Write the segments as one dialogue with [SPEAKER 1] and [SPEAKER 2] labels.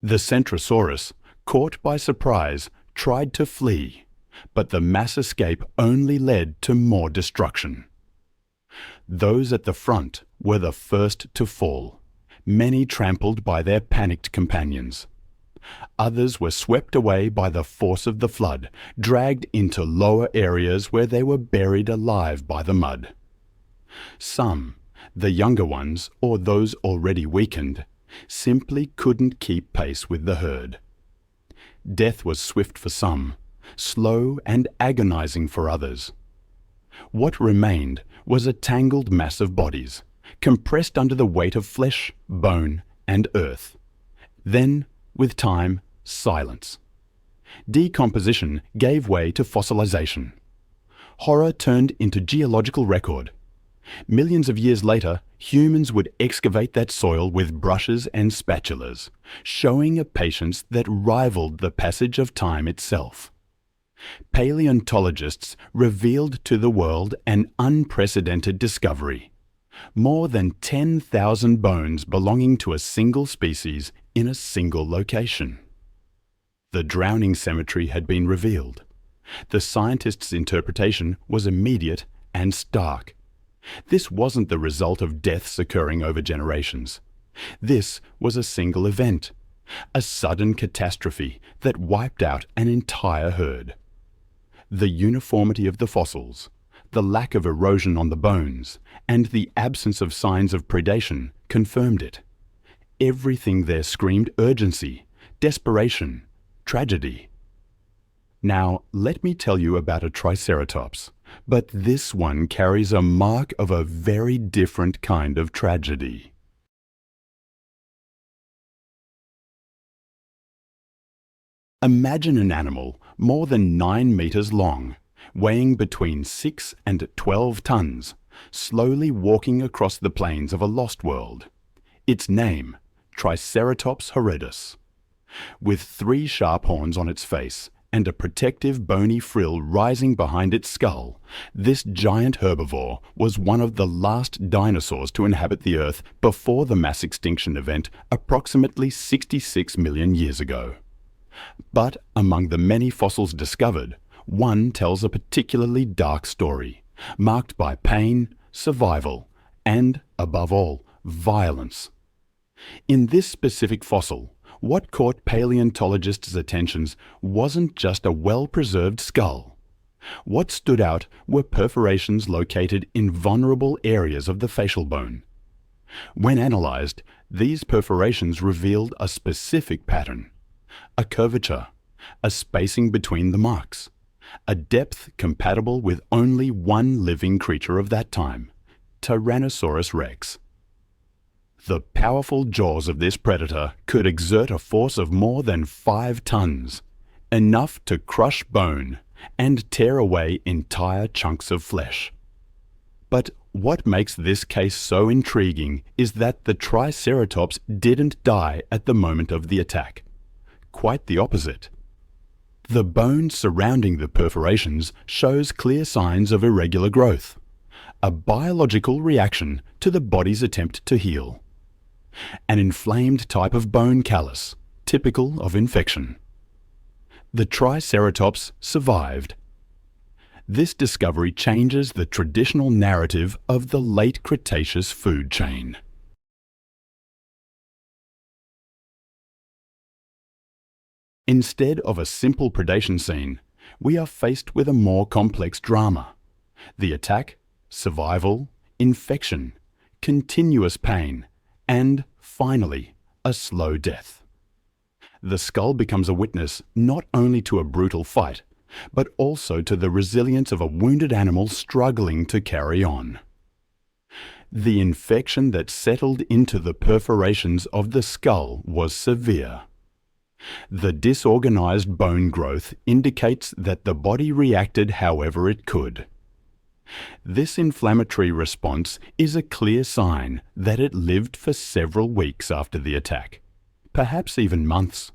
[SPEAKER 1] The Centrosaurus, caught by surprise, tried to flee, but the mass escape only led to more destruction. Those at the front were the first to fall, many trampled by their panicked companions. Others were swept away by the force of the flood, dragged into lower areas where they were buried alive by the mud. Some, the younger ones or those already weakened, simply couldn't keep pace with the herd. Death was swift for some, slow and agonizing for others. What remained was a tangled mass of bodies, compressed under the weight of flesh, bone, and earth. Then, with time, silence. Decomposition gave way to fossilization. Horror turned into geological record. Millions of years later, humans would excavate that soil with brushes and spatulas, showing a patience that rivaled the passage of time itself. Paleontologists revealed to the world an unprecedented discovery: more than 10,000 bones belonging to a single species in a single location. The drowning cemetery had been revealed. The scientists' interpretation was immediate and stark. This wasn't the result of deaths occurring over generations. This was a single event, a sudden catastrophe that wiped out an entire herd. The uniformity of the fossils, the lack of erosion on the bones, and the absence of signs of predation confirmed it. Everything there screamed urgency, desperation, tragedy. Now, let me tell you about a Triceratops, but this one carries a mark of a very different kind of tragedy. Imagine an animal more than 9 meters long, weighing between 6 and 12 tons, slowly walking across the plains of a lost world. Its name, Triceratops Horidus. With 3 sharp horns on its face and a protective bony frill rising behind its skull, this giant herbivore was one of the last dinosaurs to inhabit the Earth before the mass extinction event approximately 66 million years ago. But among the many fossils discovered, one tells a particularly dark story, marked by pain, survival, and, above all, violence. In this specific fossil, what caught paleontologists' attentions wasn't just a well-preserved skull. What stood out were perforations located in vulnerable areas of the facial bone. When analyzed, these perforations revealed a specific pattern: a curvature, a spacing between the marks, a depth compatible with only one living creature of that time, Tyrannosaurus Rex. The powerful jaws of this predator could exert a force of more than 5 tons, enough to crush bone and tear away entire chunks of flesh. But what makes this case so intriguing is that the Triceratops didn't die at the moment of the attack. Quite the opposite. The bone surrounding the perforations shows clear signs of irregular growth, a biological reaction to the body's attempt to heal. An inflamed type of bone callus, typical of infection. The Triceratops survived. This discovery changes the traditional narrative of the late Cretaceous food chain. Instead of a simple predation scene, we are faced with a more complex drama. The attack, survival, infection, continuous pain, and, finally, a slow death. The skull becomes a witness not only to a brutal fight, but also to the resilience of a wounded animal struggling to carry on. The infection that settled into the perforations of the skull was severe. The disorganized bone growth indicates that the body reacted however it could. This inflammatory response is a clear sign that it lived for several weeks after the attack, perhaps even months.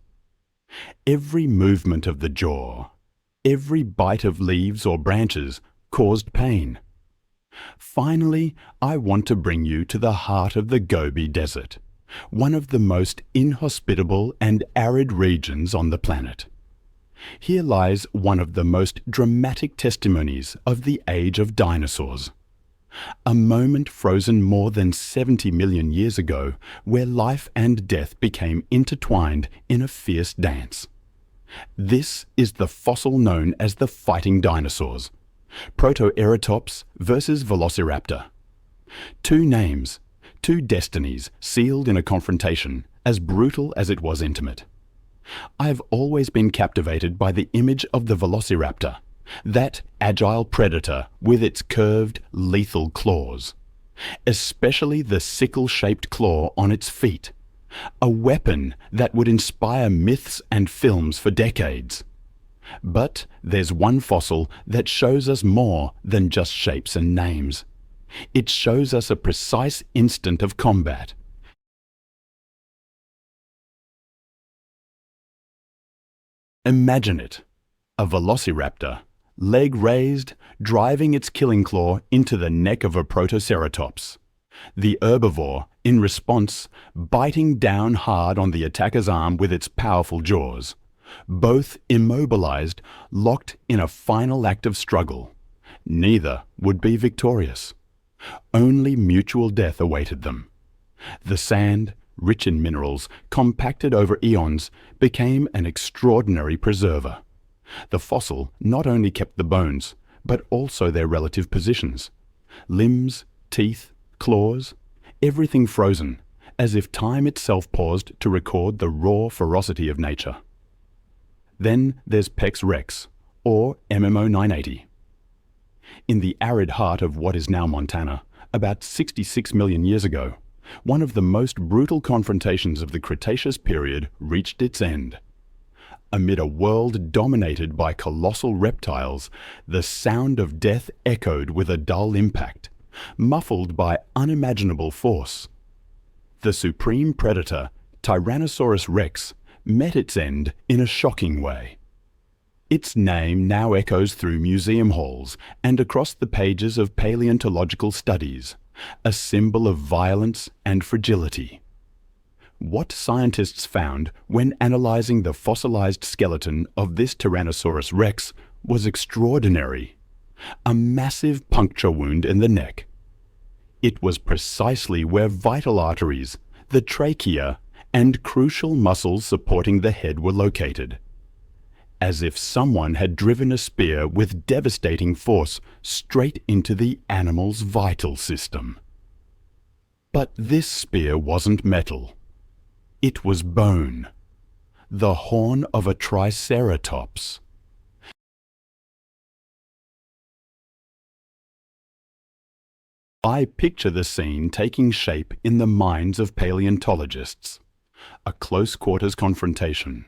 [SPEAKER 1] Every movement of the jaw, every bite of leaves or branches caused pain. Finally, I want to bring you to the heart of the Gobi Desert, one of the most inhospitable and arid regions on the planet. Here lies one of the most dramatic testimonies of the age of dinosaurs. A moment frozen more than 70 million years ago, where life and death became intertwined in a fierce dance. This is the fossil known as the fighting dinosaurs, Protoceratops versus Velociraptor. Two names, two destinies sealed in a confrontation as brutal as it was intimate. I've always been captivated by the image of the Velociraptor, that agile predator with its curved, lethal claws, especially the sickle-shaped claw on its feet, a weapon that would inspire myths and films for decades. But there's one fossil that shows us more than just shapes and names. It shows us a precise instant of combat. Imagine it, a velociraptor, leg raised, driving its killing claw into the neck of a protoceratops. The herbivore, in response, biting down hard on the attacker's arm with its powerful jaws. Both immobilized, locked in a final act of struggle. Neither would be victorious. Only mutual death awaited them. The sand, rich in minerals, compacted over eons, became an extraordinary preserver. The fossil not only kept the bones, but also their relative positions. Limbs, teeth, claws, everything frozen, as if time itself paused to record the raw ferocity of nature. Then there's Pex Rex, or MMO 980. In the arid heart of what is now Montana, about 66 million years ago, one of the most brutal confrontations of the Cretaceous period reached its end. Amid a world dominated by colossal reptiles, the sound of death echoed with a dull impact, muffled by unimaginable force. The supreme predator, Tyrannosaurus Rex, met its end in a shocking way. Its name now echoes through museum halls and across the pages of paleontological studies, a symbol of violence and fragility. What scientists found when analyzing the fossilized skeleton of this Tyrannosaurus Rex was extraordinary. A massive puncture wound in the neck. It was precisely where vital arteries, the trachea, and crucial muscles supporting the head were located. As if someone had driven a spear with devastating force straight into the animal's vital system. But this spear wasn't metal. It was bone, the horn of a Triceratops. I picture the scene taking shape in the minds of paleontologists. A close-quarters confrontation,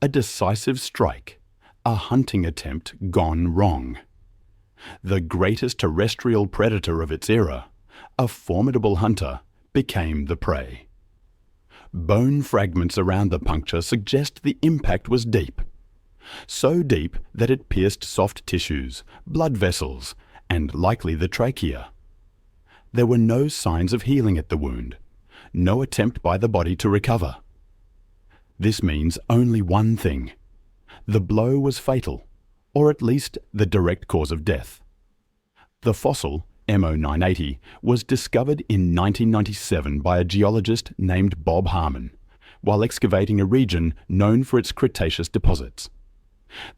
[SPEAKER 1] a decisive strike, a hunting attempt gone wrong. The greatest terrestrial predator of its era, a formidable hunter, became the prey. Bone fragments around the puncture suggest the impact was deep. So deep that it pierced soft tissues, blood vessels, and likely the trachea. There were no signs of healing at the wound, no attempt by the body to recover. This means only one thing. The blow was fatal, or at least the direct cause of death. The fossil, MO 980, was discovered in 1997 by a geologist named Bob Harmon, while excavating a region known for its Cretaceous deposits.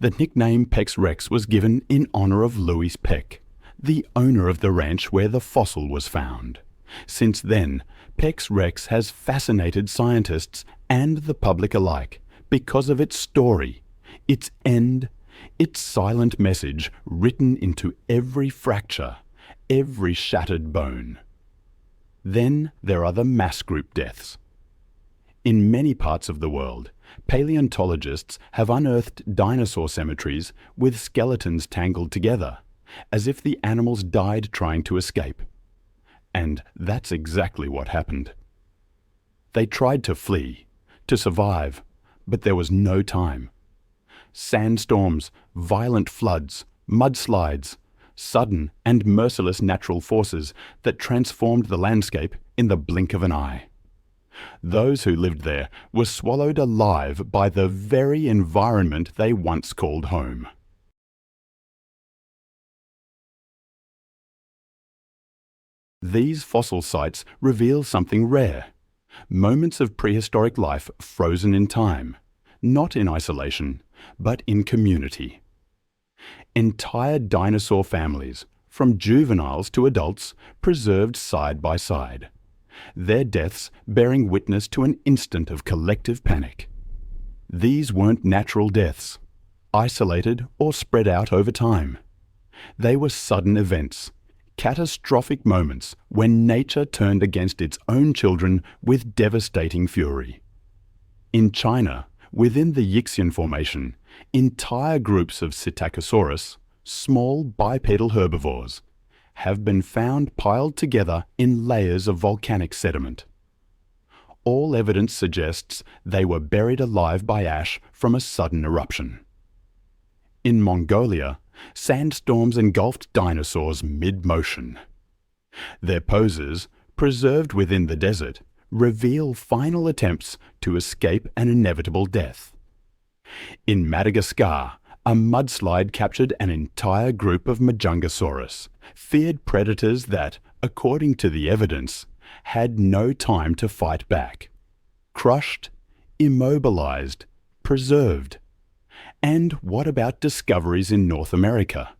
[SPEAKER 1] The nickname Pex Rex was given in honor of Louis Peck, the owner of the ranch where the fossil was found. Since then, Pex Rex has fascinated scientists and the public alike because of its story, its end, its silent message written into every fracture, every shattered bone. Then there are the mass group deaths. In many parts of the world, paleontologists have unearthed dinosaur cemeteries with skeletons tangled together, as if the animals died trying to escape. And that's exactly what happened. They tried to flee, to survive, but there was no time. Sandstorms, violent floods, mudslides, sudden and merciless natural forces that transformed the landscape in the blink of an eye. Those who lived there were swallowed alive by the very environment they once called home. These fossil sites reveal something rare: moments of prehistoric life frozen in time, not in isolation, but in community. Entire dinosaur families, from juveniles to adults, preserved side by side, their deaths bearing witness to an instant of collective panic. These weren't natural deaths, isolated or spread out over time. They were sudden events, catastrophic moments when nature turned against its own children with devastating fury. In China, within the Yixian Formation, entire groups of Psittacosaurus, small bipedal herbivores, have been found piled together in layers of volcanic sediment. All evidence suggests they were buried alive by ash from a sudden eruption. In Mongolia, sandstorms engulfed dinosaurs mid-motion. Their poses, preserved within the desert, reveal final attempts to escape an inevitable death. In Madagascar, a mudslide captured an entire group of Majungasaurus, feared predators that, according to the evidence, had no time to fight back. Crushed, immobilized, preserved. And what about discoveries in North America?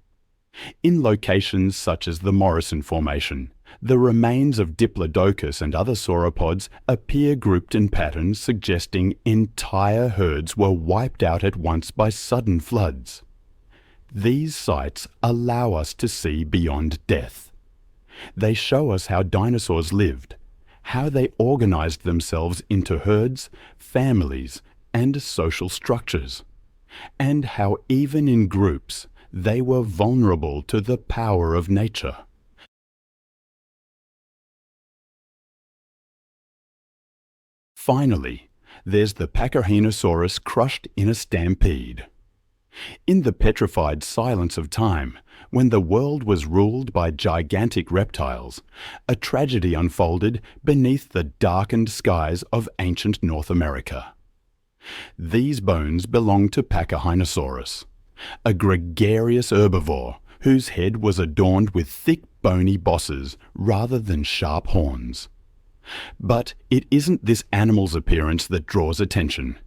[SPEAKER 1] In locations such as the Morrison Formation, the remains of Diplodocus and other sauropods appear grouped in patterns suggesting entire herds were wiped out at once by sudden floods. These sites allow us to see beyond death. They show us how dinosaurs lived, how they organized themselves into herds, families, and social structures, and how even in groups they were vulnerable to the power of nature. Finally, there's the Pachyrhinosaurus crushed in a stampede. In the petrified silence of time, when the world was ruled by gigantic reptiles, a tragedy unfolded beneath the darkened skies of ancient North America. These bones belong to Pachyrhinosaurus, a gregarious herbivore whose head was adorned with thick bony bosses rather than sharp horns. But it isn't this animal's appearance that draws attention.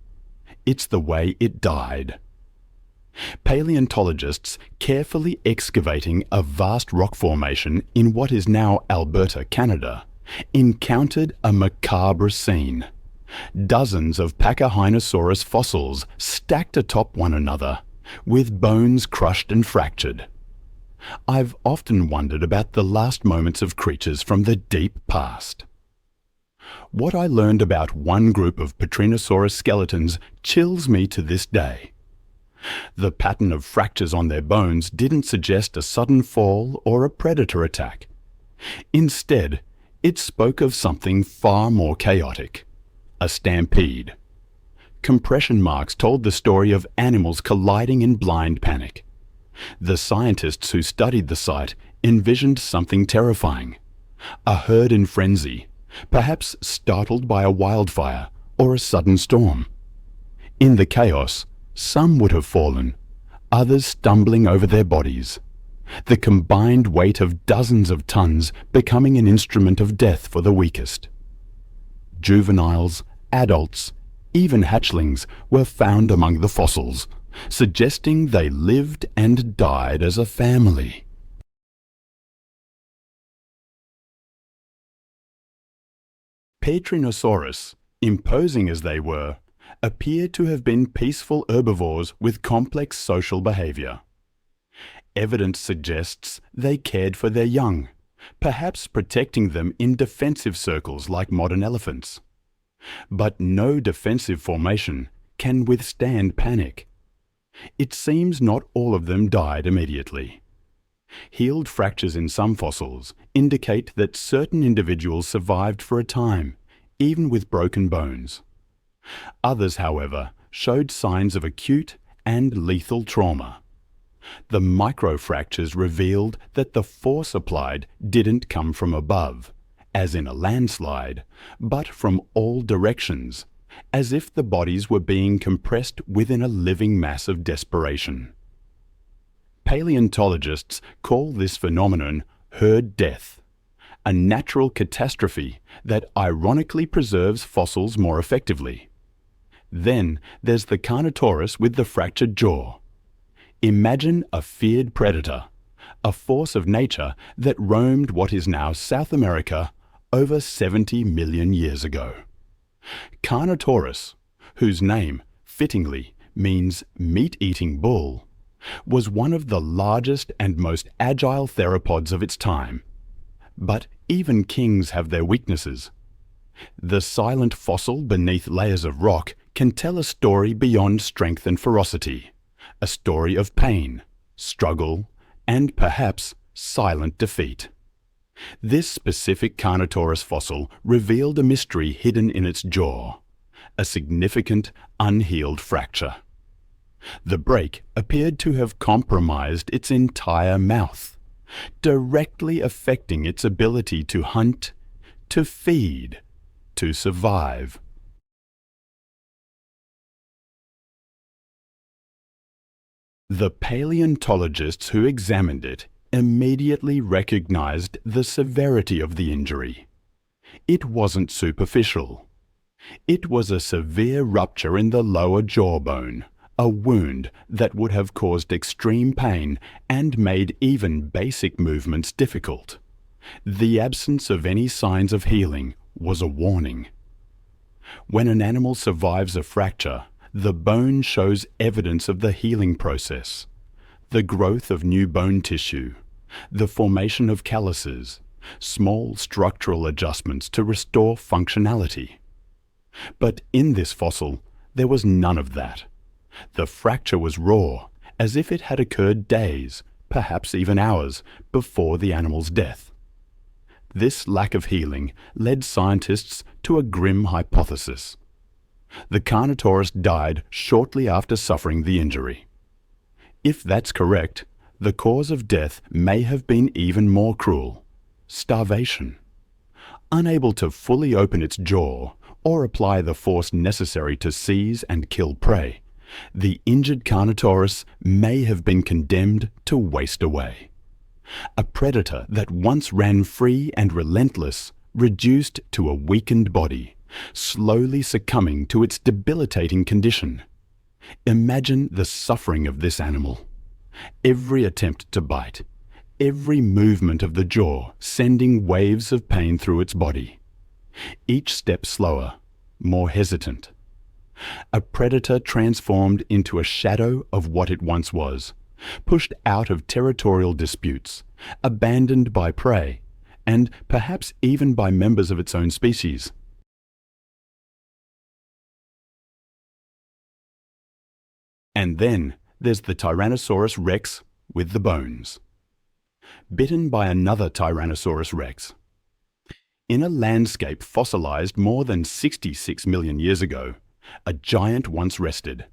[SPEAKER 1] It's the way it died. Paleontologists carefully excavating a vast rock formation in what is now Alberta, Canada, encountered a macabre scene. Dozens of Pachyrhinosaurus fossils stacked atop one another, with bones crushed and fractured. I've often wondered about the last moments of creatures from the deep past. What I learned about one group of Pachyrhinosaurus skeletons chills me to this day. The pattern of fractures on their bones didn't suggest a sudden fall or a predator attack. Instead, it spoke of something far more chaotic: a stampede. Compression marks told the story of animals colliding in blind panic. The scientists who studied the site envisioned something terrifying: a herd in frenzy, perhaps startled by a wildfire or a sudden storm. In the chaos, some would have fallen, others stumbling over their bodies, the combined weight of dozens of tons becoming an instrument of death for the weakest. Juveniles, adults, even hatchlings were found among the fossils, suggesting they lived and died as a family. Pachyrhinosaurus, imposing as they were, appear to have been peaceful herbivores with complex social behavior. Evidence suggests they cared for their young, perhaps protecting them in defensive circles like modern elephants. But no defensive formation can withstand panic. It seems not all of them died immediately. Healed fractures in some fossils indicate that certain individuals survived for a time, even with broken bones. Others, however, showed signs of acute and lethal trauma. The microfractures revealed that the force applied didn't come from above, as in a landslide, but from all directions, as if the bodies were being compressed within a living mass of desperation. Paleontologists call this phenomenon herd death, a natural catastrophe that ironically preserves fossils more effectively. Then there's the Carnotaurus with the fractured jaw. Imagine a feared predator, a force of nature that roamed what is now South America over 70 million years ago. Carnotaurus, whose name, fittingly, means meat-eating bull, was one of the largest and most agile theropods of its time. But even kings have their weaknesses. The silent fossil beneath layers of rock can tell a story beyond strength and ferocity, a story of pain, struggle, and perhaps silent defeat. This specific Carnotaurus fossil revealed a mystery hidden in its jaw, a significant unhealed fracture. The break appeared to have compromised its entire mouth, directly affecting its ability to hunt, to feed, to survive. The paleontologists who examined it immediately recognized the severity of the injury. It wasn't superficial. It was a severe rupture in the lower jawbone, a wound that would have caused extreme pain and made even basic movements difficult. The absence of any signs of healing was a warning. When an animal survives a fracture, the bone shows evidence of the healing process, the growth of new bone tissue, the formation of calluses, small structural adjustments to restore functionality. But in this fossil, there was none of that. The fracture was raw, as if it had occurred days, perhaps even hours, before the animal's death. This lack of healing led scientists to a grim hypothesis. The Carnotaurus died shortly after suffering the injury. If that's correct, the cause of death may have been even more cruel: starvation. Unable to fully open its jaw or apply the force necessary to seize and kill prey, the injured Carnotaurus may have been condemned to waste away. A predator that once ran free and relentless, reduced to a weakened body, slowly succumbing to its debilitating condition. Imagine the suffering of this animal. Every attempt to bite, every movement of the jaw sending waves of pain through its body. Each step slower, more hesitant. A predator transformed into a shadow of what it once was, pushed out of territorial disputes, abandoned by prey, and perhaps even by members of its own species. And then there's the Tyrannosaurus Rex with the bones. Bitten by another Tyrannosaurus Rex. In a landscape fossilized more than 66 million years ago, a giant once rested,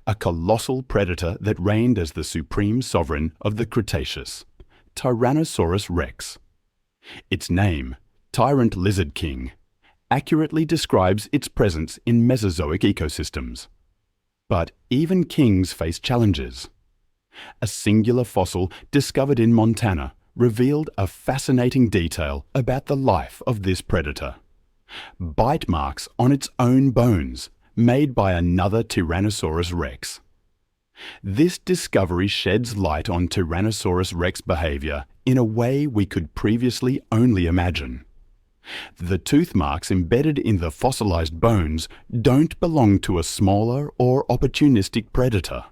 [SPEAKER 1] a colossal predator that reigned as the supreme sovereign of the Cretaceous, Tyrannosaurus Rex. Its name, Tyrant Lizard King, accurately describes its presence in Mesozoic ecosystems. But even kings face challenges. A singular fossil discovered in Montana revealed a fascinating detail about the life of this predator. Bite marks on its own bones, made by another Tyrannosaurus Rex. This discovery sheds light on Tyrannosaurus Rex behavior in a way we could previously only imagine. The tooth marks embedded in the fossilized bones don't belong to a smaller or opportunistic predator.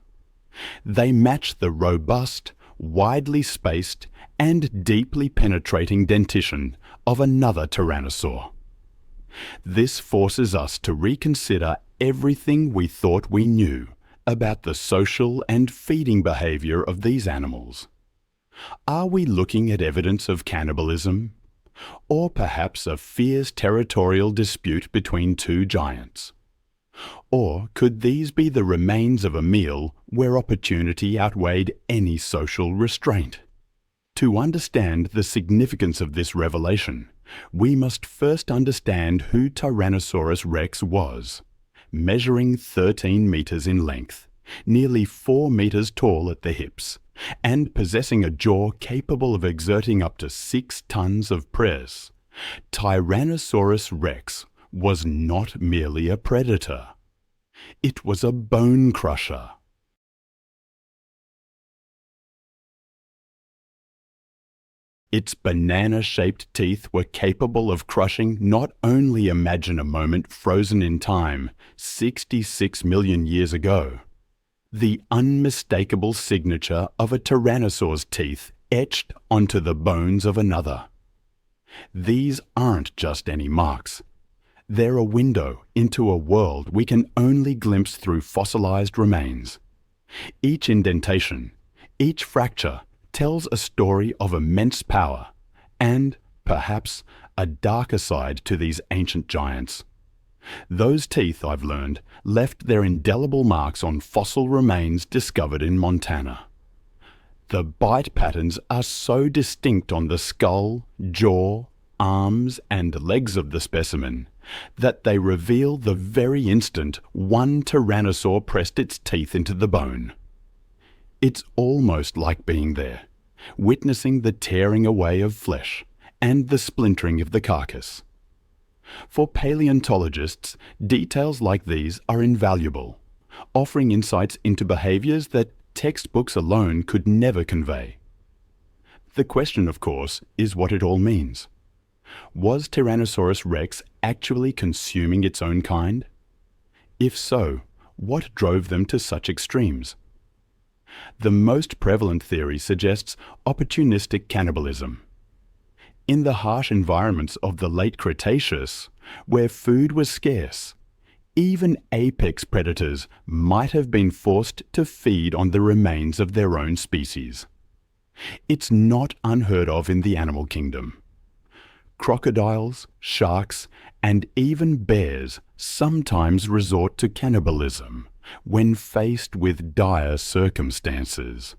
[SPEAKER 1] They match the robust, widely spaced, and deeply penetrating dentition of another tyrannosaur. This forces us to reconsider everything we thought we knew about the social and feeding behavior of these animals. Are we looking at evidence of cannibalism? Or perhaps a fierce territorial dispute between two giants? Or could these be the remains of a meal where opportunity outweighed any social restraint? To understand the significance of this revelation, we must first understand who Tyrannosaurus Rex was. Measuring 13 meters in length, nearly 4 meters tall at the hips, and possessing a jaw capable of exerting up to 6 tons of press, Tyrannosaurus Rex was not merely a predator. It was a bone crusher. Its banana-shaped teeth were capable of crushing not only, imagine a moment frozen in time 66 million years ago, the unmistakable signature of a tyrannosaur's teeth etched onto the bones of another. These aren't just any marks. They're a window into a world we can only glimpse through fossilized remains. Each indentation, each fracture, tells a story of immense power and, perhaps, a darker side to these ancient giants. Those teeth, I've learned, left their indelible marks on fossil remains discovered in Montana. The bite patterns are so distinct on the skull, jaw, arms, and legs of the specimen that they reveal the very instant one tyrannosaur pressed its teeth into the bone. It's almost like being there, witnessing the tearing away of flesh and the splintering of the carcass. For paleontologists, details like these are invaluable, offering insights into behaviors that textbooks alone could never convey. The question, of course, is what it all means. Was Tyrannosaurus Rex actually consuming its own kind? If so, what drove them to such extremes? The most prevalent theory suggests opportunistic cannibalism. In the harsh environments of the late Cretaceous, where food was scarce, even apex predators might have been forced to feed on the remains of their own species. It's not unheard of in the animal kingdom. Crocodiles, sharks, and even bears sometimes resort to cannibalism when faced with dire circumstances.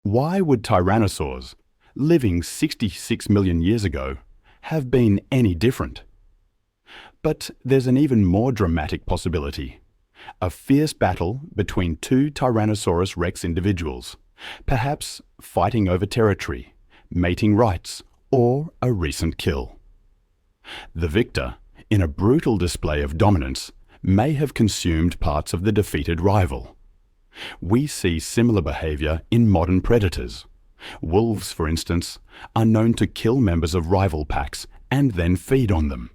[SPEAKER 1] Why would tyrannosaurs, living 66 million years ago, have been any different? But there's an even more dramatic possibility: a fierce battle between two Tyrannosaurus Rex individuals, perhaps fighting over territory, mating rights, or a recent kill. The victor, in a brutal display of dominance, may have consumed parts of the defeated rival. We see similar behavior in modern predators. Wolves, for instance, are known to kill members of rival packs and then feed on them.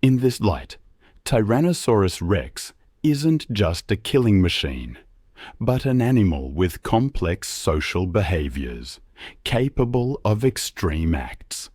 [SPEAKER 1] In this light, Tyrannosaurus Rex isn't just a killing machine, but an animal with complex social behaviors, capable of extreme acts.